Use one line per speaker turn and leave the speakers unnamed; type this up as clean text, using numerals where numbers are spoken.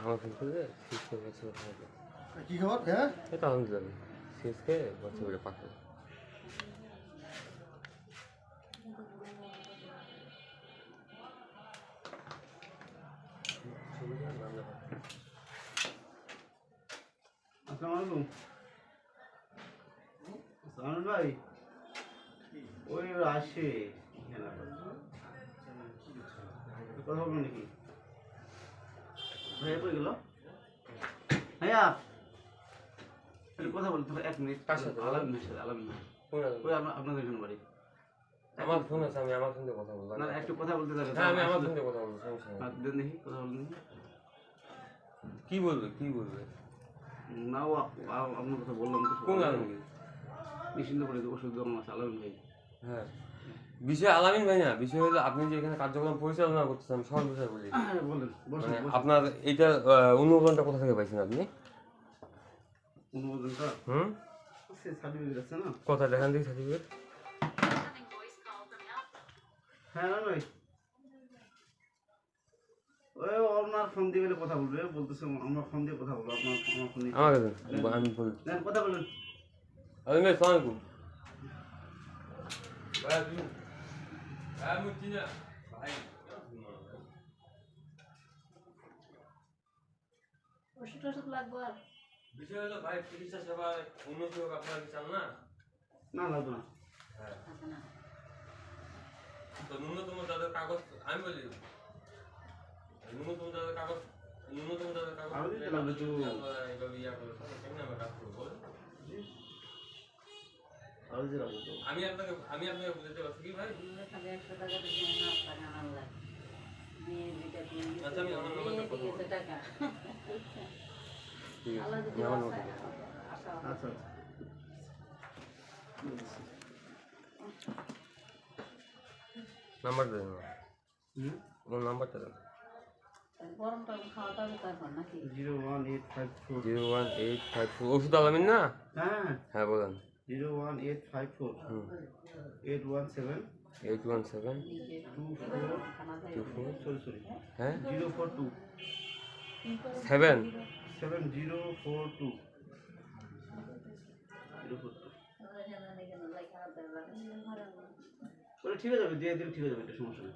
আমার ফোন করে সিএসকে বাচ্চা পাঠাবে।
কি খবর? হ্যাঁ,
এই তো আলহামদুলিল্লাহ সিএসকে বাচ্চা করে পাঠাবে।
আসসালামু আলাইকুম। সালমান ভাই, ওই আসে এখানে কথা বলবেন নাকি? ভাইয়া কই গেল? ভাইয়া কথা বলতে এক মিনিট। আলামিনের সাথে আলামিন ওই আপনাদের এখানে বাড়ি।
আমার ফোন আছে, আমি আমার ফোন দিয়ে কথা বলবো।
না একটু কথা বলতে যাবে।
হ্যাঁ আমি আমার ফোন দিয়ে কথা বলবো, সমস্যা নেই।
দেন দেখি কথা বলুন দেখি।
কি বলবে কি বলবে?
না ও আপনার কথা বললাম তো।
কোন আলমগীর?
নিশ্চিন্ত করে ওষুধ দোকান আছে আলামিন ভাই।
হ্যাঁ, বিষয় আলামিন ভাই না, বিষয় হলো আপনি যে এখানে কার্যক্রম পরিচালনা করতেছেন, আমি সহজ বিষয় বলি।
বলেন বসুন।
মানে আপনার এইটা অনুমোদনটা কোথা থেকে পাইছেন আপনি?
অনুমোদনটা
হুম,
সে সার্টিফিকেট আছে না?
কোথায় দেখান দেখি সার্টিফিকেট।
হ্যাঁ ভাই, ওই আপনার ফোন দিয়ে গেলে কথা বলবে, বলতেছে আমরা ফোন দিয়ে কথা বলবো। আপনার আমার ফোন দিয়ে
আমাকে দেন, আমি বলি।
কথা বলুন।
আলামিন ভাই সালাম আলাইকুম। ভাই তুমি ভাই মুচি না ভাই।
ওষুধ টষুধ লাগবে আর
বিষয় হলো ভাই চিকিৎসা সেবায় উন্নতি হোক, আপনারা কি চান না?
না লাগবে না।
হ্যাঁ,
আছে না?
তো ন্যূনতম তাদের কাগজ আমি বলি, ন্যূনতম তাদের কাগজ
আরো দিতে লাগবে তো।
এইভাবে ইয়া করে কেমনি আমরা কাজ করবো বলেন?
আরো দিতে লাগবে তো।
আমি আপনাকে বুঝাতে পারছি কি ভাই?
খালি 100 টাকা দিয়ে না টাকা আনার লাগে। মেয়ে যেটা দিয়ে
আচ্ছা, আমি আমার নাম্বারটা
মেয়ে
কথা
দিয়েছে টাকা।
ঠিক
আল্লাহ
আছে,
যদি
আমি আমার
বাঁচায়,
নাম্বারটা
আশা
আচ্ছা
নাম্বার দেন না,
হুম,
আমার নাম্বারটা দেন।
গরম টরম খাওয়া দাওয়া তারপর নাকি?
01854।
01854 ওষুধ আলামিন না?
হ্যাঁ
হ্যাঁ বলেন।
01854
হুম,
817
817
নিজে
24
খানা দেয়।
24
সরি
হ্যাঁ
042
7
7042 042।
খানা দেয়, খানা দেয়,
ঠিক হয়ে যাবে, দিয়ে দিলে ঠিক হয়ে যাবে, এটা সমস্যা নেই।